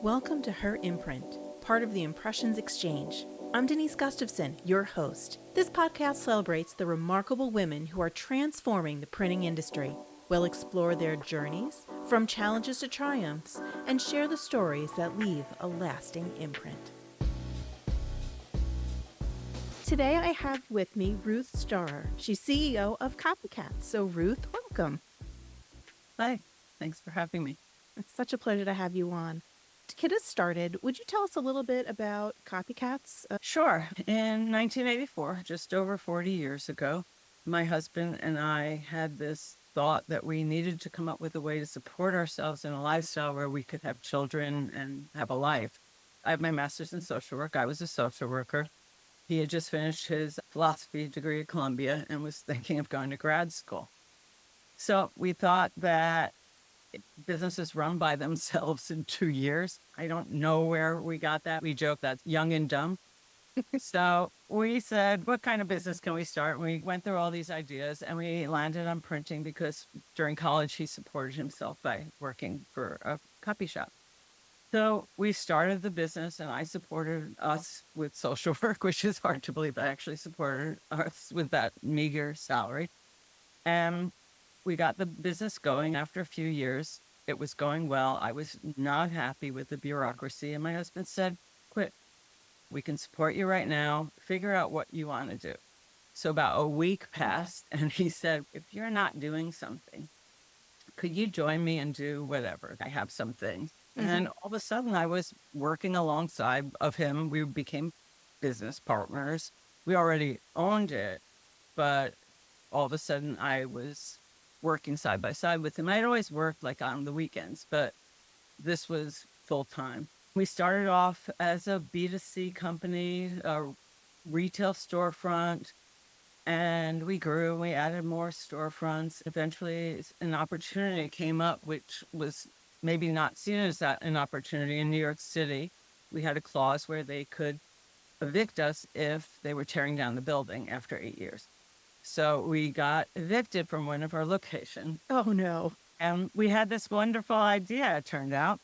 Welcome to Her Imprint, part of the Impressions Exchange. I'm Denise Gustafson, your host. This podcast celebrates the remarkable women who are transforming the printing industry. We'll explore their journeys, from challenges to triumphs, and share the stories that leave a lasting imprint. Today I have with me Ruth Starer. She's CEO of CopyCats. So Ruth, welcome. Hi, thanks for having me. It's such a pleasure to have you on. To get us started, would you tell us a little bit about CopyCats? Sure. In 1984, just over 40 years ago, my husband and I had this thought that we needed to come up with a way to support ourselves in a lifestyle where we could have children and have a life. I have my master's in social work. I was a social worker. He had just finished his philosophy degree at Columbia and was thinking of going to grad school. So we thought that businesses run by themselves in 2 years. I don't know where we got that. We joke that's young and dumb. So we said, what kind of business can we start? We went through all these ideas and we landed on printing because during college he supported himself by working for a copy shop. So we started the business and I supported us with social work, which is hard to believe. I actually supported us with that meager salary. And we got the business going after a few years. It was going well. I was not happy with the bureaucracy. And my husband said, quit. We can support you right now. Figure out what you want to do. So about a week passed and he said, if you're not doing something, could you join me and do whatever? I have some things. Mm-hmm. And all of a sudden I was working alongside of him. We became business partners. We already owned it, but all of a sudden I was working side by side with him. I'd always worked like on the weekends, but this was full time. We started off as a B2C company, a retail storefront, and we grew. We added more storefronts. Eventually, an opportunity came up, which was maybe not seen as an opportunity in New York City. We had a clause where they could evict us if they were tearing down the building after 8 years. So we got evicted from one of our locations. Oh, no. And we had this wonderful idea, it turned out.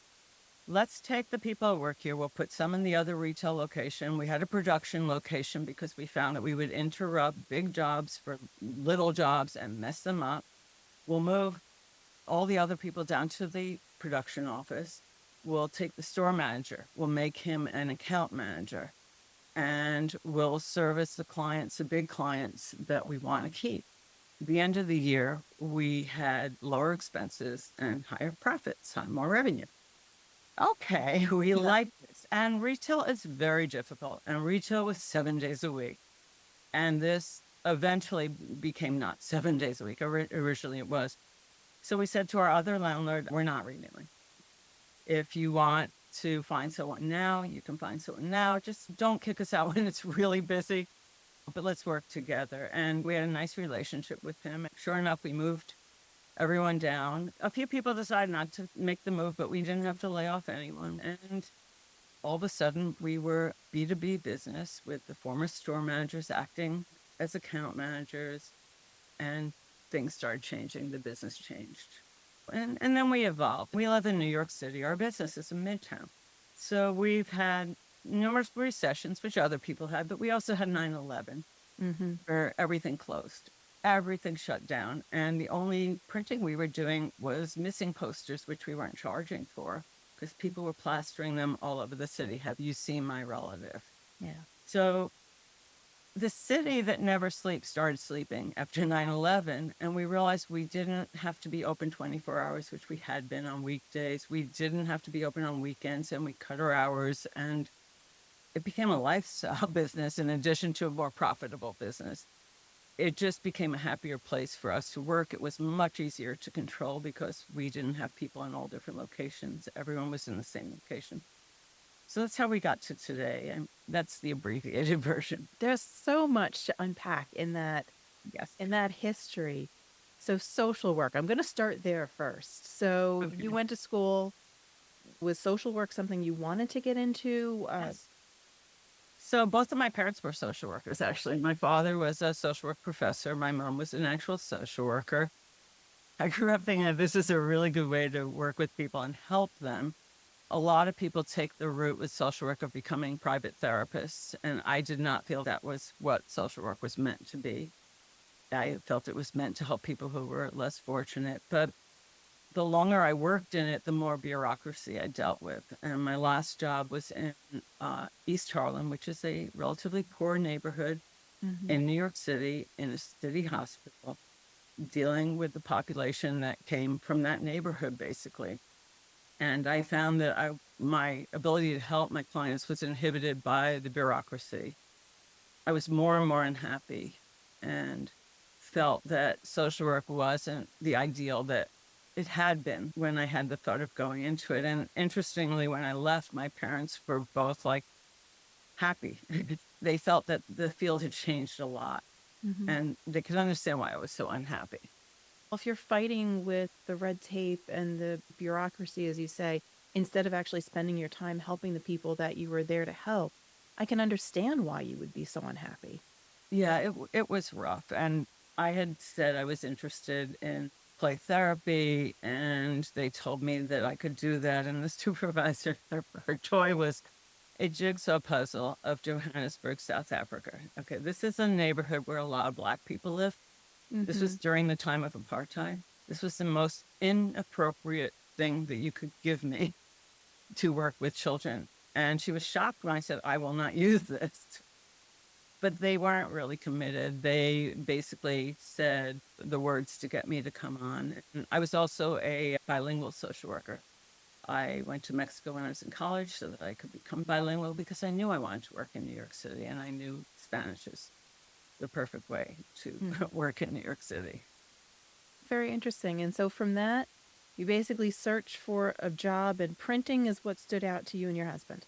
Let's take the people that work here. We'll put some in the other retail location. We had a production location because we found that we would interrupt big jobs for little jobs and mess them up. We'll move all the other people down to the production office. We'll take the store manager. We'll make him an account manager. And we'll service the clients, the big clients that we want to keep. At the end of the year, we had lower expenses and higher profits, more revenue. Okay, we like this. And retail is very difficult. And retail was 7 days a week. And this eventually became not 7 days a week. Originally it was. So we said to our other landlord, we're not renewing. If you want to find someone now, you can find someone now. Just don't kick us out when it's really busy, but let's work together. And we had a nice relationship with him. Sure enough, we moved everyone down. A few people decided not to make the move, but we didn't have to lay off anyone. And all of a sudden, we were B2B business with the former store managers acting as account managers, and things started changing. The business changed. And then we evolved. We live in New York City. Our business is in Midtown. So we've had numerous recessions, which other people had, but we also had 9/11, where everything closed. Everything shut down. And the only printing we were doing was missing posters, which we weren't charging for because people were plastering them all over the city. Have you seen my relative? Yeah. So the city that never sleeps started sleeping after 9/11, and we realized we didn't have to be open 24 hours, which we had been on weekdays. We didn't have to be open on weekends, and we cut our hours, and it became a lifestyle business in addition to a more profitable business. It just became a happier place for us to work. It was much easier to control because we didn't have people in all different locations. Everyone was in the same location. So that's how we got to today, and that's the abbreviated version. There's so much to unpack in that, Yes. in that history. So social work, I'm going to start there first. So Okay. you went to school. Was social work something you wanted to get into? Yes. So both of my parents were social workers, actually. My father was a social work professor. My mom was an actual social worker. I grew up thinking that this is a really good way to work with people and help them. A lot of people take the route with social work of becoming private therapists, and I did not feel that was what social work was meant to be. I felt it was meant to help people who were less fortunate. But the longer I worked in it, the more bureaucracy I dealt with. And my last job was in East Harlem, which is a relatively poor neighborhood in New York City, in a city hospital, dealing with the population that came from that neighborhood, basically. And I found that my ability to help my clients was inhibited by the bureaucracy. I was more and more unhappy and felt that social work wasn't the ideal that it had been when I had the thought of going into it. And interestingly, when I left, my parents were both like happy. They felt that the field had changed a lot and they could understand why I was so unhappy. Well, if you're fighting with the red tape and the bureaucracy, as you say, instead of actually spending your time helping the people that you were there to help, I can understand why you would be so unhappy. Yeah, it was rough. And I had said I was interested in play therapy, and they told me that I could do that. And the supervisor, her toy was a jigsaw puzzle of Johannesburg, South Africa. Okay, this is a neighborhood where a lot of Black people live. This was during the time of apartheid. This was the most inappropriate thing that you could give me to work with children. And she was shocked when I said, I will not use this. But they weren't really committed. They basically said the words to get me to come on. And I was also a bilingual social worker. I went to Mexico when I was in college so that I could become bilingual because I knew I wanted to work in New York City, and I knew Spanish is the perfect way to work in New York City. Very interesting. And so from that, you basically search for a job, and printing is what stood out to you and your husband.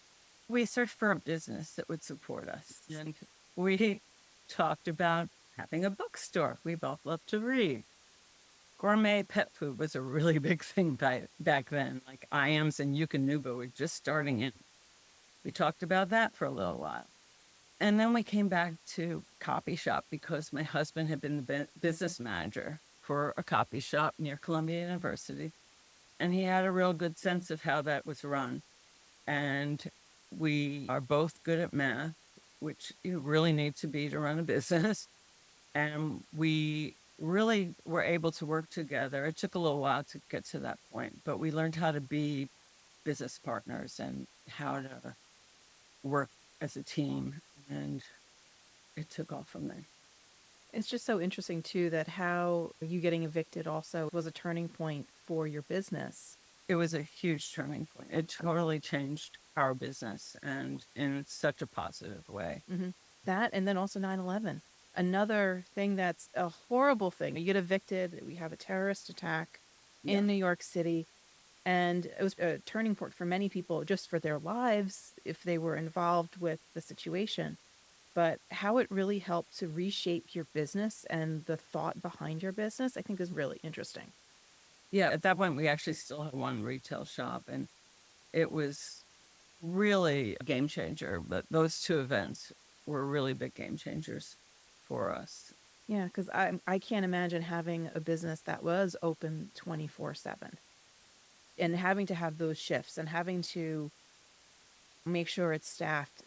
We searched for a business that would support us. And we talked about having a bookstore. We both love to read. Gourmet pet food was a really big thing back then. Like Iams and Yukonuba were just starting in. We talked about that for a little while. And then we came back to copy shop because my husband had been the business manager for a copy shop near Columbia University. And he had a real good sense of how that was run. And we are both good at math, which you really need to be to run a business. And we really were able to work together. It took a little while to get to that point, but we learned how to be business partners and how to work as a team. And it took off from there. It's just so interesting, too, that how you getting evicted also was a turning point for your business. It was a huge turning point. It totally changed our business, and in such a positive way. That, and then also 9/11. Another thing that's a horrible thing. You get evicted. We have a terrorist attack in New York City. And it was a turning point for many people just for their lives if they were involved with the situation. But how it really helped to reshape your business and the thought behind your business, I think is really interesting. Yeah, at that point, we actually still had one retail shop, and it was really a game changer. But those two events were really big game changers for us. Yeah, because I can't imagine having a business that was open 24/7 and having to have those shifts and having to make sure it's staffed.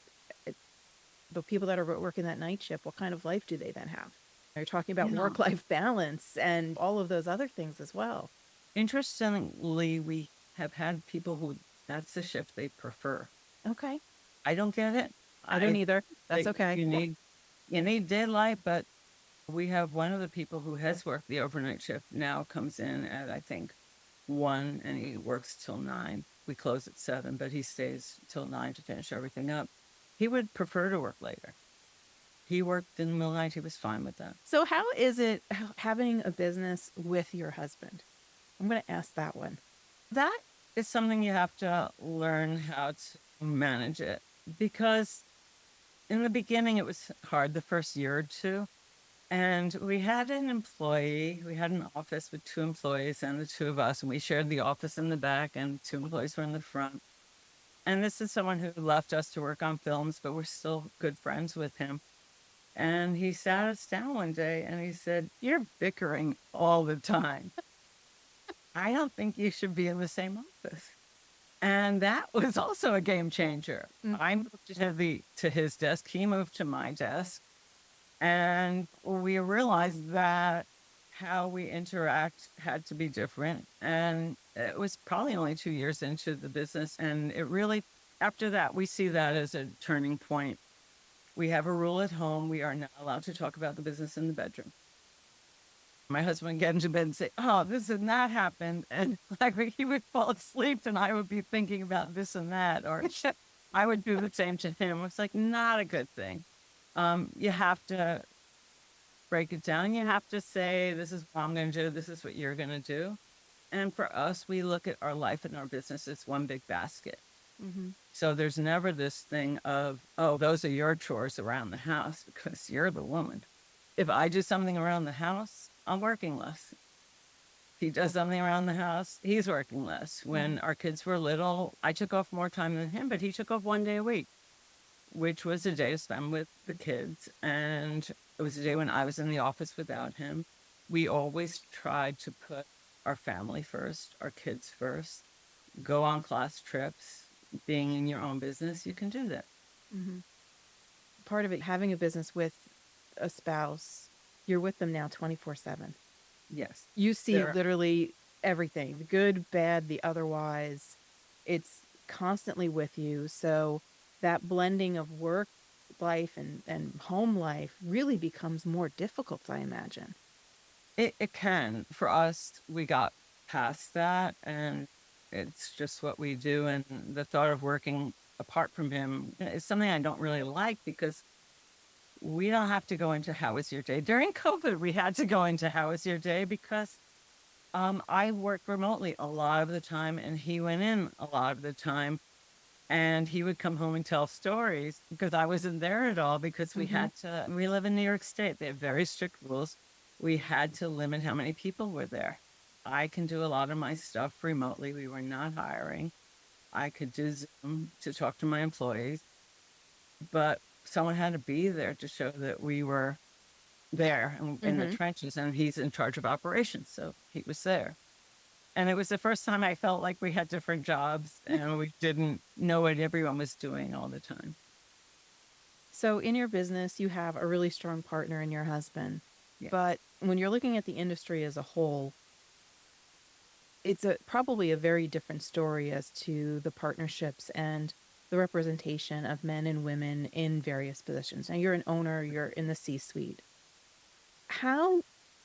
The people that are working that night shift, what kind of life do they then have? You're talking about work-life balance and all of those other things as well. Interestingly, we have had people who that's the shift they prefer. Okay. I don't get it. I don't either. That's okay. You need daylight, but we have one of the people who has worked the overnight shift now comes in at, I think, 1, and he works till 9. We close at 7, but he stays till 9 to finish everything up. He would prefer to work later. He worked in the middle of the night. He was fine with that. So how is it having a business with your husband? I'm going to ask that one. That is something you have to learn how to manage it, because in the beginning it was hard the first year or two. And we had an employee, we had an office with 2 employees and the 2 of us, and we shared the office in the back and 2 employees were in the front. And this is someone who left us to work on films, but we're still good friends with him. And he sat us down one day and he said, "You're bickering all the time. I don't think you should be in the same office." And that was also a game changer. Mm. I moved to his desk. He moved to my desk. And we realized that how we interact had to be different. And it was probably only 2 years into the business. And it really, after that, we see that as a turning point. We have a rule at home. We are not allowed to talk about the business in the bedroom. My husband would get into bed and say, "Oh, this and that happened." And like he would fall asleep and I would be thinking about this and that. Or I would do the same to him. It's like not a good thing. You have to break it down. You have to say, this is what I'm going to do. This is what you're going to do. And for us, we look at our life and our business as one big basket. Mm-hmm. So there's never this thing of, oh, those are your chores around the house because you're the woman. If I do something around the house, I'm working less. If he does something around the house, he's working less. When our kids were little, I took off more time than him, but he took off 1 day a week, which was a day to spend with the kids. And it was a day when I was in the office without him. We always tried to put our family first, our kids first, go on class trips. Being in your own business, you can do that. Mm-hmm. Part of it, having a business with a spouse, you're with them now 24/7. Yes. You see literally everything, the good, bad, the otherwise. It's constantly with you. So that blending of work life and home life really becomes more difficult, I imagine. It can. For us, we got past that, and it's just what we do. And the thought of working apart from him is something I don't really like because we don't have to go into how was your day. During COVID, we had to go into how was your day because I worked remotely a lot of the time and he went in a lot of the time. And he would come home and tell stories because I wasn't there at all because we had to, we live in New York State. They have very strict rules. We had to limit how many people were there. I can do a lot of my stuff remotely. We were not hiring. I could do Zoom to talk to my employees, but someone had to be there to show that we were there in the trenches, and he's in charge of operations. So he was there. And it was the first time I felt like we had different jobs and we didn't know what everyone was doing all the time. So in your business, you have a really strong partner in your husband. Yeah. But when you're looking at the industry as a whole, it's probably a very different story as to the partnerships and the representation of men and women in various positions. Now, you're an owner, you're in the C-suite. How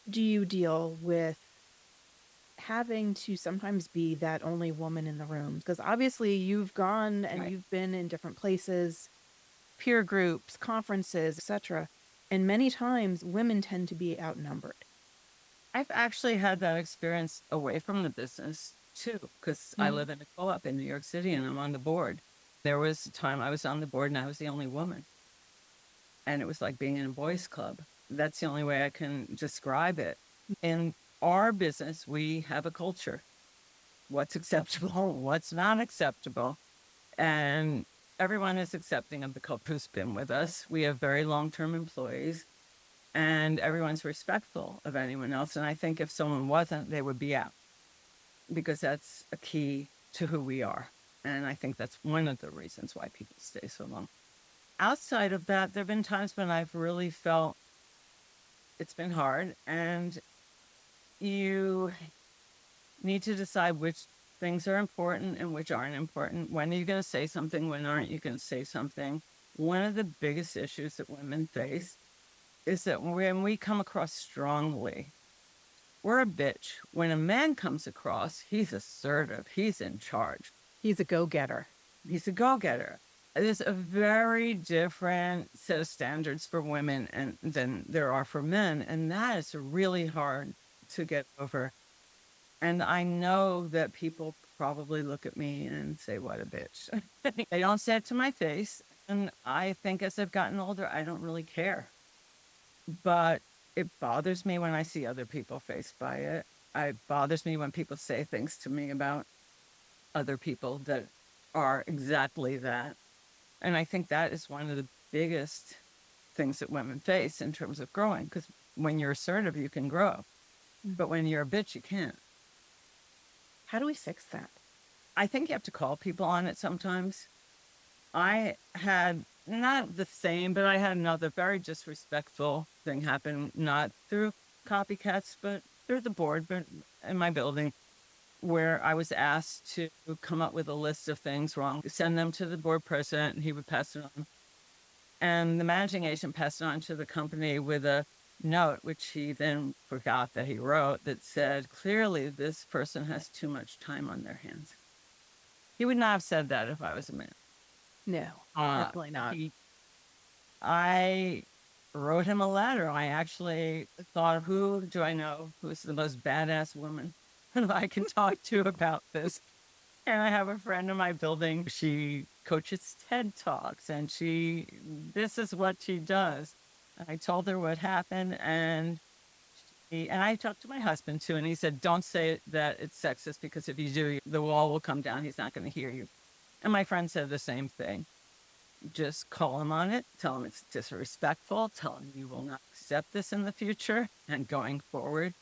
do you deal with having to sometimes be that only woman in the room? Because obviously you've gone and you've been in different places, peer groups, conferences, etc. And many times women tend to be outnumbered. I've actually had that experience away from the business too, because I live in a co-op in New York City and I'm on the board. There was a time I was on the board and I was the only woman. And it was like being in a boys' club. That's the only way I can describe it. In our business, we have a culture. What's acceptable, what's not acceptable. And everyone is accepting of the culture who's been with us. We have very long-term employees and everyone's respectful of anyone else. And I think if someone wasn't, they would be out because that's a key to who we are. And I think that's one of the reasons why people stay so long. Outside of that, there have been times when I've really felt it's been hard and you need to decide which things are important and which aren't important. When are you going to say something? When aren't you going to say something? One of the biggest issues that women face is that when we come across strongly, we're a bitch. When a man comes across, he's assertive. He's in charge. He's a go-getter. He's a go-getter. There's a very different set of standards for women than there are for men. And that is really hard to get over. And I know that people probably look at me and say, what a bitch. They don't say it to my face. And I think as I've gotten older, I don't really care. But it bothers me when I see other people faced by it. It bothers me when people say things to me about other people that are exactly that. And I think that is one of the biggest things that women face in terms of growing. Because when you're assertive, you can grow. But when you're a bitch, you can't. How do we fix that? I think you have to call people on it sometimes. I had not the same, but I had another very disrespectful thing happen, not through CopyCats, but through the board, but in my building, where I was asked to come up with a list of things wrong, send them to the board president, and he would pass it on. And the managing agent passed it on to the company with a note, which he then forgot that he wrote, that said, clearly this person has too much time on their hands. He would not have said that if I was a man. No, definitely not. I wrote him a letter. I actually thought, who do I know who's the most badass woman that I can talk to about this? And I have a friend in my building. She coaches TED Talks, and this is what she does. I told her what happened, and I talked to my husband too, and he said, don't say that it's sexist, because if you do, the wall will come down. He's not going to hear you. And my friend said the same thing. Just call him on it, tell him it's disrespectful, tell him you will not accept this in the future, and going forward,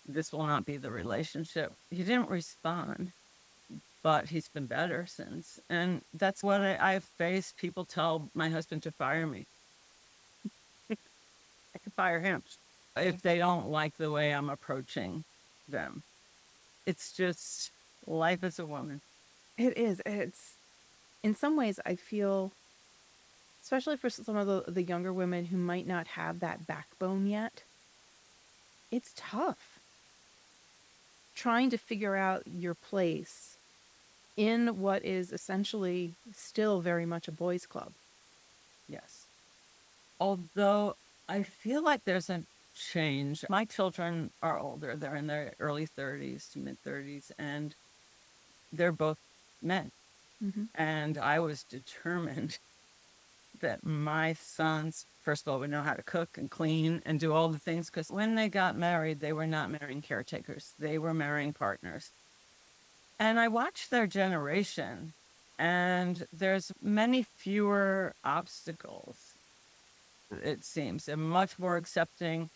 this will not be the relationship. He didn't respond, but he's been better since. And that's what I've faced. People tell my husband to fire me. I can fire him if they don't like the way I'm approaching them. It's just life as a woman. It is. It's, in some ways, I feel, especially for some of the younger women who might not have that backbone yet, it's tough trying to figure out your place in what is essentially still very much a boys' club. Yes. Although I feel like there's a change. My children are older. They're in their early 30s to mid 30s, and they're both men. Mm-hmm. And I was determined that my sons, first of all, would know how to cook and clean and do all the things, because when they got married, they were not marrying caretakers. They were marrying partners. And I watched their generation, and there's many fewer obstacles, it seems. They're much more accepting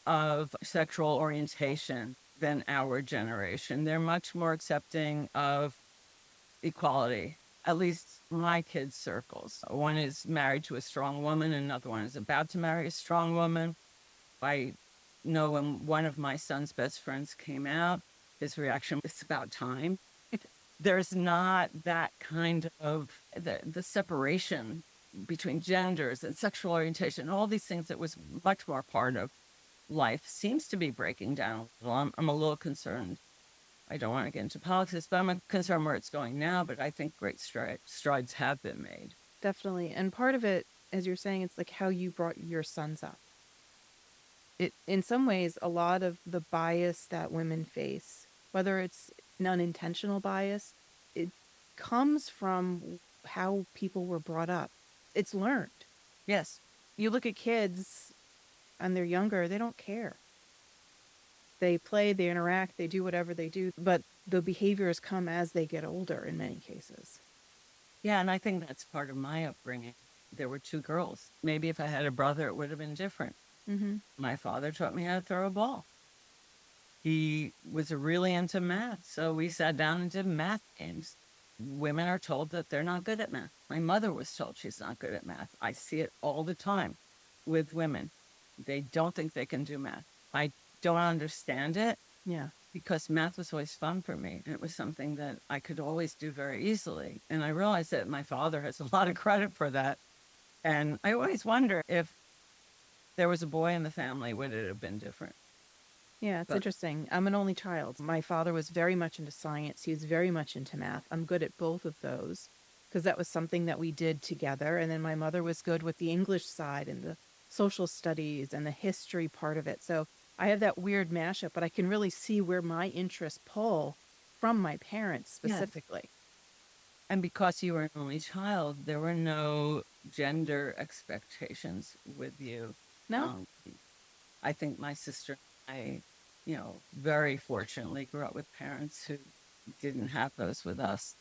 of sexual orientation than our generation. They're much more accepting of equality, at least my kids' circles. One is married to a strong woman, another one is about to marry a strong woman. I know when one of my son's best friends came out, his reaction, it's about time. There's not that kind of the separation between genders and sexual orientation, all these things that was much more part of life seems to be breaking down. Well, I'm a little concerned. I don't want to get into politics, but I'm concerned where it's going now. But I think great strides have been made. Definitely. And part of it, as you're saying, it's like how you brought your sons up. It, in some ways, a lot of the bias that women face, whether it's an unintentional bias, it comes from how people were brought up. It's learned. Yes. You look at kids and they're younger, they don't care. They play, they interact, they do whatever they do, but the behaviors come as they get older in many cases. Yeah, and I think that's part of my upbringing. There were two girls. Maybe if I had a brother, it would have been different. Mm-hmm. My father taught me how to throw a ball. He was really into math, so we sat down and did math games. Women are told that they're not good at math. My mother was told she's not good at math. I see it all the time with women. They don't think they can do math. I don't understand it. Yeah. Because math was always fun for me. And it was something that I could always do very easily. And I realized that my father has a lot of credit for that. And I always wonder if there was a boy in the family, would it have been different? Yeah, it's interesting. I'm an only child. My father was very much into science. He was very much into math. I'm good at both of those because that was something that we did together. And then my mother was good with the English side and the social studies and the history part of it. So I have that weird mashup, but I can really see where my interests pull from my parents specifically. Yes. And because you were an only child, there were no gender expectations with you. No. I think my sister and I, very fortunately grew up with parents who didn't have those with us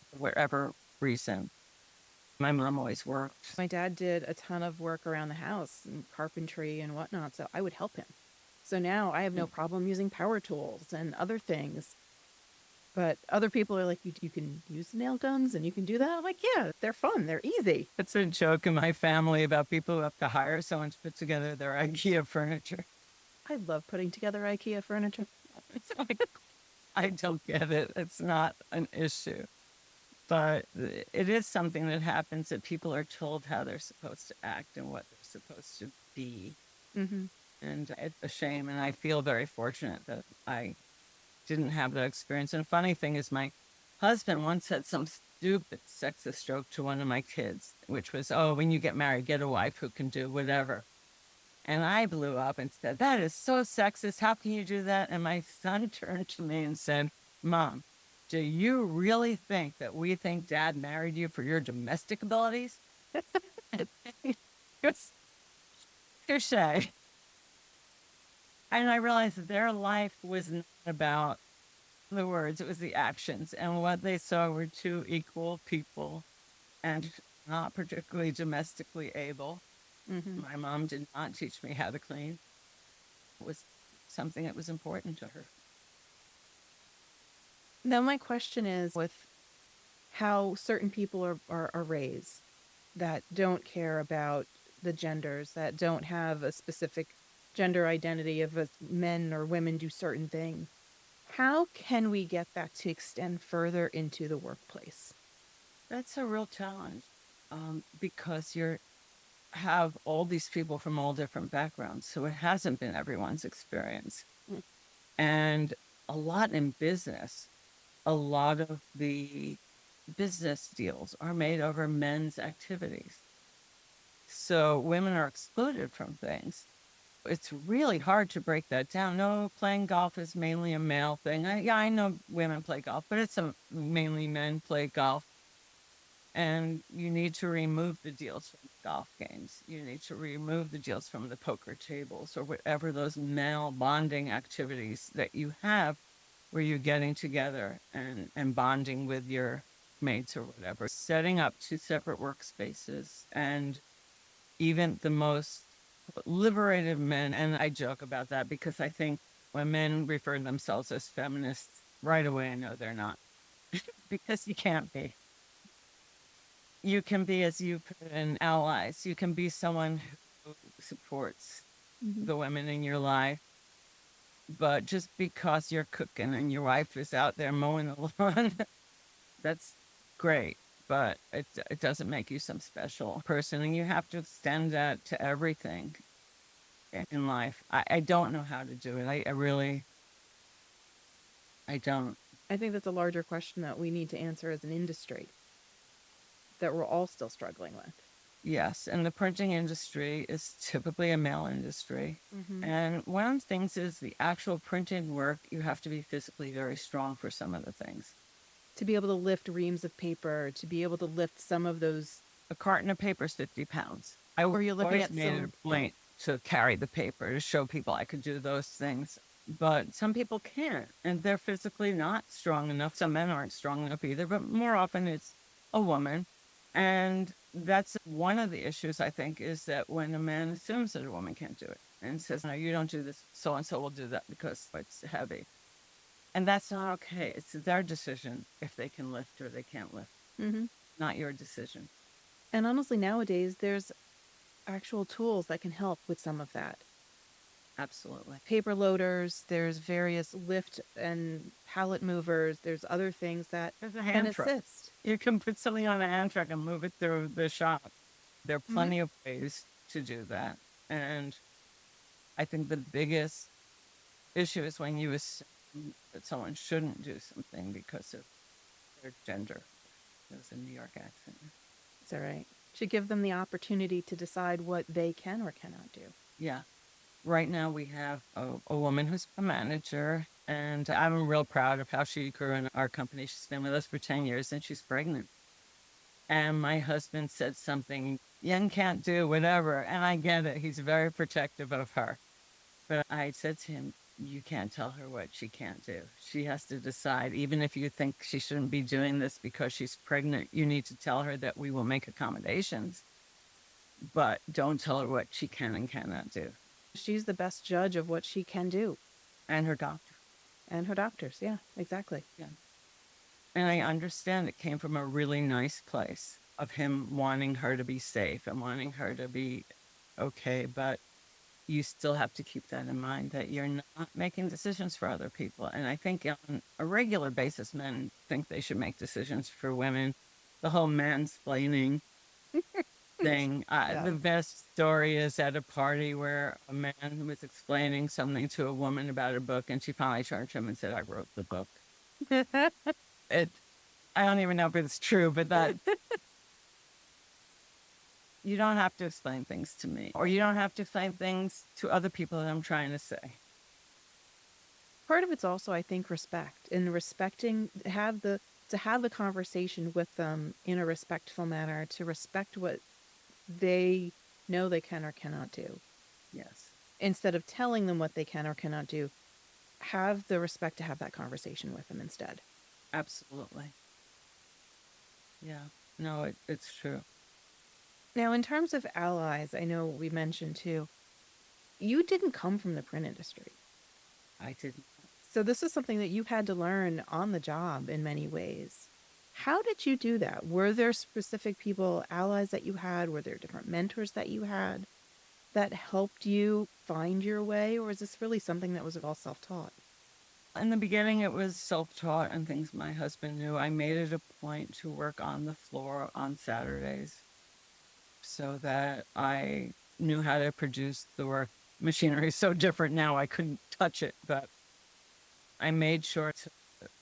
for whatever reason. My mom always worked. My dad did a ton of work around the house and carpentry and whatnot, so I would help him. So now I have no problem using power tools and other things. But other people are like, you can use nail guns and you can do that. I'm like, yeah, they're fun. They're easy. It's a joke in my family about people who have to hire someone to put together their IKEA furniture. I love putting together IKEA furniture. It's like, I don't get it. It's not an issue. But it is something that happens that people are told how they're supposed to act and what they're supposed to be. Mm-hmm. And it's a shame. And I feel very fortunate that I didn't have that experience. And funny thing is, my husband once said some stupid sexist joke to one of my kids, which was, oh, when you get married, get a wife who can do whatever. And I blew up and said, that is so sexist. How can you do that? And my son turned to me and said, Mom, do you really think that we think Dad married you for your domestic abilities? It's touche. And I realized that their life was not about the words, it was the actions. And what they saw were two equal people and not particularly domestically able. Mm-hmm. My mom did not teach me how to clean. It was something that was important to her. Now, my question is with how certain people are raised that don't care about the genders, that don't have a specific gender identity of men or women do certain things. How can we get that to extend further into the workplace? That's a real challenge because you have all these people from all different backgrounds. So it hasn't been everyone's experience. Mm. And a lot in business, a lot of the business deals are made over men's activities. So women are excluded from things. It's really hard to break that down. No, playing golf is mainly a male thing. I know women play golf, but it's mainly men play golf. And you need to remove the deals from the golf games. You need to remove the deals from the poker tables or whatever those male bonding activities that you have where you're getting together and bonding with your mates or whatever. Setting up two separate workspaces, and even the most liberated men, and I joke about that because I think when men refer to themselves as feminists, right away I know they're not. Because you can't be. You can be, as you put in, allies. You can be someone who supports the women in your life. But just because you're cooking and your wife is out there mowing the lawn, that's great. But it doesn't make you some special person. And you have to extend that to everything in life. I don't know how to do it. I don't. I think that's a larger question that we need to answer as an industry that we're all still struggling with. Yes, and the printing industry is typically a male industry. Mm-hmm. And one of the things is the actual printing work, you have to be physically very strong for some of the things. To be able to lift reams of paper, to be able to lift some of those. A carton of paper is 50 pounds. I Or you're looking always at made it a point to carry the paper to show people I could do those things. But some people can't, and they're physically not strong enough. Some men aren't strong enough either, but more often it's a woman. And that's one of the issues, I think, is that when a man assumes that a woman can't do it and says, no, you don't do this, so-and-so will do that because it's heavy. And that's not okay. It's their decision if they can lift or they can't lift. Mm-hmm. Not your decision. And honestly, nowadays, there's actual tools that can help with some of that. Absolutely. Paper loaders, there's various lift and pallet movers, there's other things that There's a can hand truck. assist. You can put something on a hand truck and move it through the shop. There are plenty of ways to do that. And I think the biggest issue is when you assume that someone shouldn't do something because of their gender. It was a New York accent. It's all right. Should give them the opportunity to decide what they can or cannot do. Yeah. Right now we have a woman who's a manager, and I'm real proud of how she grew in our company. She's been with us for 10 years, and she's pregnant. And my husband said something, Yen can't do whatever, and I get it. He's very protective of her. But I said to him, you can't tell her what she can't do. She has to decide. Even if you think she shouldn't be doing this because she's pregnant, you need to tell her that we will make accommodations. But don't tell her what she can and cannot do. She's the best judge of what she can do. And her doctor. And her doctors, yeah, exactly. Yeah. And I understand it came from a really nice place of him wanting her to be safe and wanting her to be okay. But you still have to keep that in mind that you're not making decisions for other people. And I think on a regular basis, men think they should make decisions for women. The whole mansplaining thing. Yeah. The best story is at a party where a man was explaining something to a woman about a book, and she finally turned to him and said, "I wrote the book." It, I don't even know if it's true, but that you don't have to explain things to me, or you don't have to explain things to other people that I'm trying to say. Part of it's also, I think, respect and respecting, to have the conversation with them in a respectful manner, to respect what they know they can or cannot do. Yes, Instead of telling them what they can or cannot do, have the respect to have that conversation with them instead. absolutely. Yeah, no, it's true. Now, in terms of allies, I know we mentioned too, you didn't come from the print industry. I didn't. So this is something that you had to learn on the job in many ways. How did you do that? Were there specific people, allies that you had? Were there different mentors that you had that helped you find your way? Or is this really something that was all self-taught? In the beginning, it was self-taught and things my husband knew. I made it a point to work on the floor on Saturdays so that I knew how to produce the work. Machinery is so different now, I couldn't touch it, but I made sure to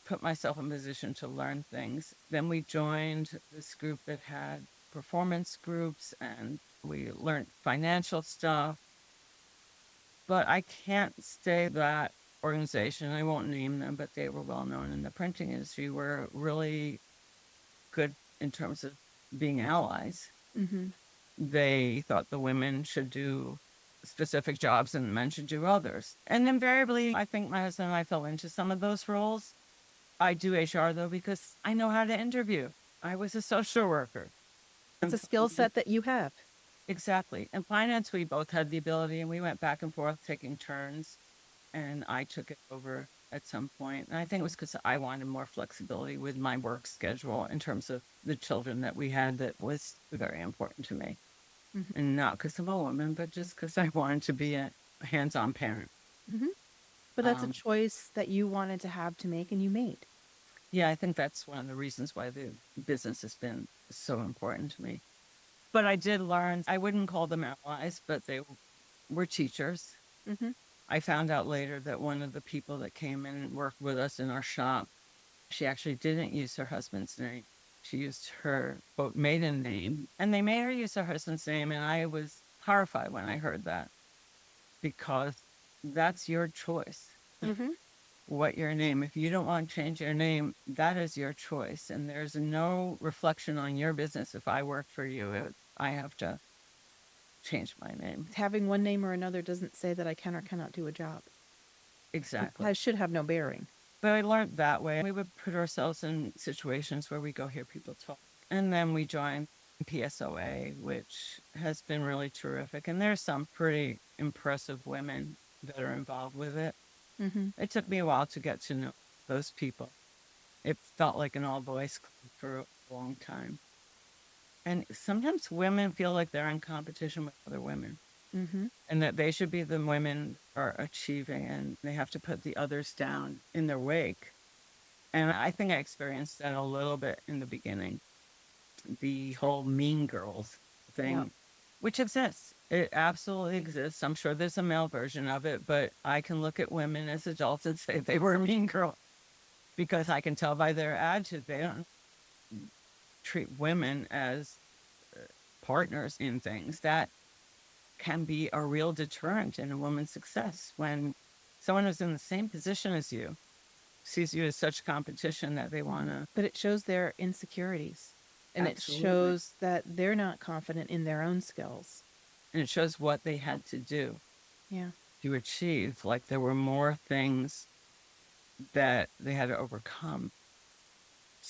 put myself in position to learn things. Then we joined this group that had performance groups and we learned financial stuff. But I can't say that organization, I won't name them, but they were well known in the printing industry, were really good in terms of being allies. Mm-hmm. They thought the women should do specific jobs and the men should do others. And invariably, I think my husband and I fell into some of those roles. I do HR though, because I know how to interview. I was a social worker. It's a skill set that you have. Exactly. In finance, we both had the ability and we went back and forth taking turns. And I took it over at some point. And I think it was because I wanted more flexibility with my work schedule in terms of the children that we had. That was very important to me. Mm-hmm. And not because I'm a woman, but just because I wanted to be a hands-on parent. Mm-hmm. But that's a choice that you wanted to have to make and you made. Yeah, I think that's one of the reasons why the business has been so important to me. But I did learn, I wouldn't call them allies, but they were teachers. Mm-hmm. I found out later that one of the people that came in and worked with us in our shop, she actually didn't use her husband's name. She used her, quote, maiden name. And they made her use her husband's name. And I was horrified when I heard that because that's your choice. Mm-hmm. What your name, if you don't want to change your name, that is your choice. And there's no reflection on your business. If I work for you, I have to change my name. Having one name or another doesn't say that I can or cannot do a job. Exactly. I should have no bearing. But I learned that way. We would put ourselves in situations where we go hear people talk. And then we joined PSOA, which has been really terrific. And there's some pretty impressive women that are involved with it. Mm-hmm. It took me a while to get to know those people. It felt like an all-boys club for a long time. And sometimes women feel like they're in competition with other women. Mm-hmm. And that they should be the women are achieving and they have to put the others down in their wake. And I think I experienced that a little bit in the beginning. The whole mean girls thing, Yeah. which exists. It absolutely exists. I'm sure there's a male version of it, but I can look at women as adults and say they were a mean girl because I can tell by their attitude they don't treat women as partners in things. That can be a real deterrent in a woman's success when someone who's in the same position as you sees you as such competition that they want to. But it shows their insecurities. And Absolutely. it shows that they're not confident in their own skills. And it shows what they had to do Yeah. to achieve. Like there were more things that they had to overcome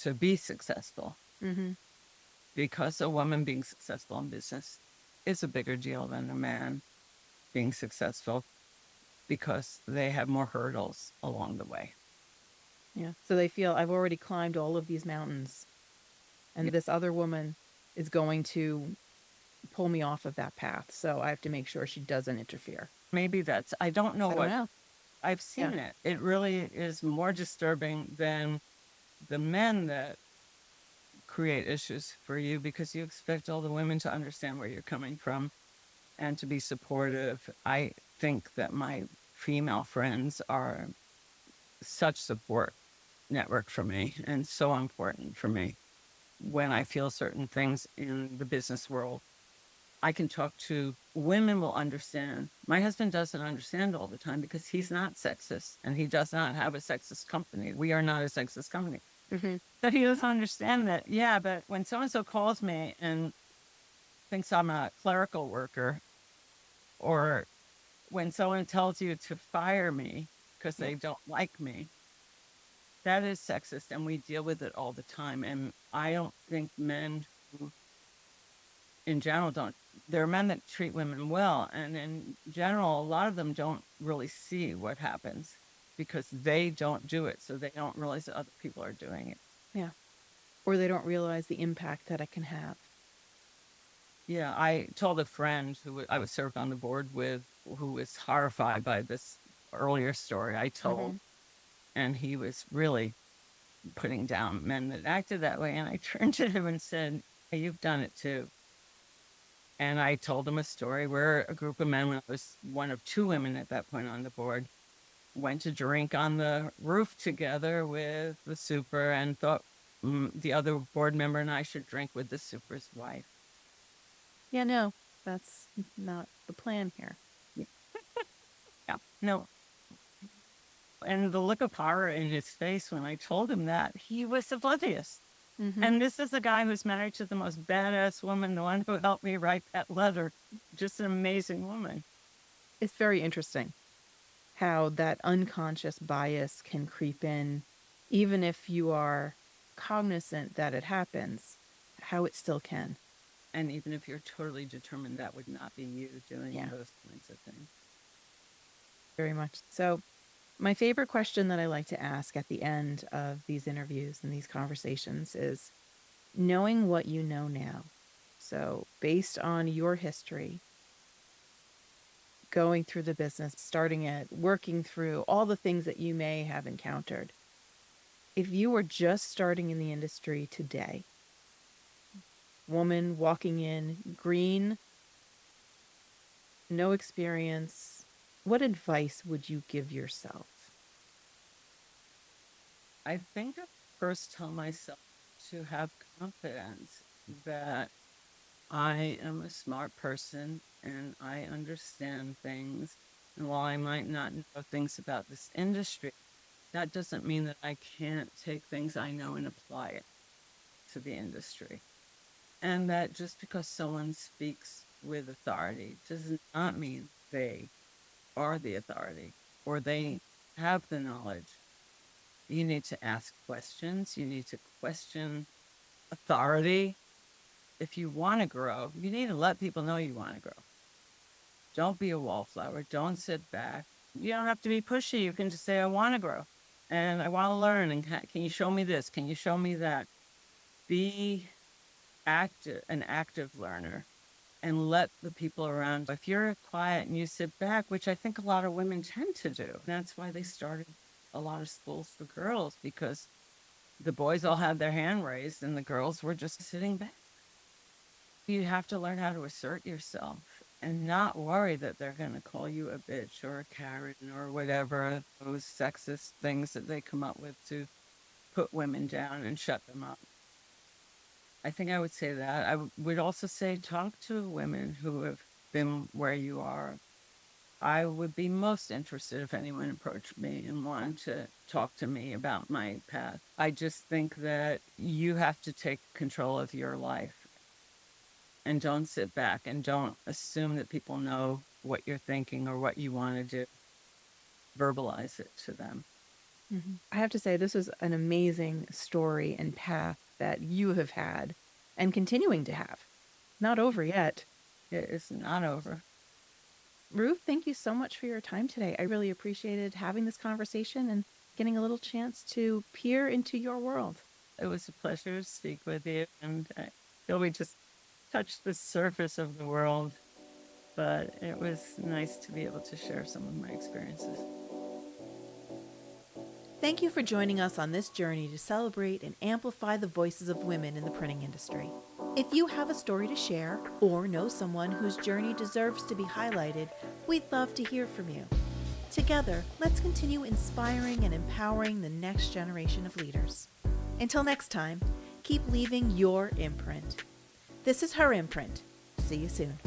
to be successful. Mm-hmm. Because a woman being successful in business is a bigger deal than a man being successful because they have more hurdles along the way. Yeah. So they feel I've already climbed all of these mountains, and Yeah, this other woman is going to pull me off of that path. So I have to make sure she doesn't interfere. maybe I don't know I don't what, know. I've Yeah. seen it. It really is more disturbing than the men that create issues for you because you expect all the women to understand where you're coming from and to be supportive. I think that my female friends are such support network for me and so important for me when I feel certain things in the business world. I can talk to women will understand. My husband doesn't understand all the time because he's not sexist and he does not have a sexist company. We are not a sexist company. Mm-hmm. But he doesn't understand that. Yeah, but when so and so calls me and thinks I'm a clerical worker, or when someone tells you to fire me because Yeah. they don't like me, that is sexist and we deal with it all the time. And I don't think men who in general don't, there are men that treat women well, and in general a lot of them don't really see what happens because they don't do it, so they don't realize that other people are doing it. Yeah. Or they don't realize the impact that it can have. Yeah, I told a friend who I was served on the board with, who was horrified by this earlier story I told, Mm-hmm. and he was really putting down men that acted that way. And I turned to him and said, "Hey, you've done it too." And I told him a story where a group of men, when I was one of two women at that point on the board, went to drink on the roof together with the super and thought the other board member and I should drink with the super's wife. Yeah, no, that's not the plan here. Yeah, no. And the look of horror in his face when I told him that, he was oblivious. Mm-hmm. And this is a guy who's married to the most badass woman, the one who helped me write that letter. Just an amazing woman. It's very interesting how that unconscious bias can creep in, even if you are cognizant that it happens, how it still can. And even if you're totally determined, that would not be you doing Yeah. those kinds of things. Very much. So, my favorite question that I like to ask at the end of these interviews and these conversations is knowing what you know now. So, based on your history, going through the business, starting it, working through all the things that you may have encountered, if you were just starting in the industry today, woman walking in, green, no experience, what advice would you give yourself? I think I first tell myself to have confidence that I am a smart person and I understand things. And while I might not know things about this industry, that doesn't mean that I can't take things I know and apply it to the industry. And that just because someone speaks with authority does not mean they are the authority or they have the knowledge. You need to ask questions. You need to question authority. If you want to grow, you need to let people know you want to grow. Don't be a wallflower. Don't sit back. You don't have to be pushy. You can just say, I want to grow and I want to learn. And can you show me this? Can you show me that? Be an active learner and let the people around. If you're quiet and you sit back, which I think a lot of women tend to do, that's why they started a lot of schools for girls because the boys all had their hand raised and the girls were just sitting back. You have to learn how to assert yourself and not worry that they're going to call you a bitch or a Karen or whatever, those sexist things that they come up with to put women down and shut them up. I think I would say that. I would also say talk to women who have been where you are. I would be most interested if anyone approached me and wanted to talk to me about my path. I just think that you have to take control of your life and don't sit back and don't assume that people know what you're thinking or what you want to do. Verbalize it to them. Mm-hmm. I have to say, this is an amazing story and path that you have had and continuing to have. Not over yet. It is not over. Ruth, thank you so much for your time today. I really appreciated having this conversation and getting a little chance to peer into your world. It was a pleasure to speak with you, and I feel we just touched the surface of the world, but it was nice to be able to share some of my experiences. Thank you for joining us on this journey to celebrate and amplify the voices of women in the printing industry. If you have a story to share or know someone whose journey deserves to be highlighted, we'd love to hear from you. Together, let's continue inspiring and empowering the next generation of leaders. Until next time, keep leaving your imprint. This is Her Imprint. See you soon.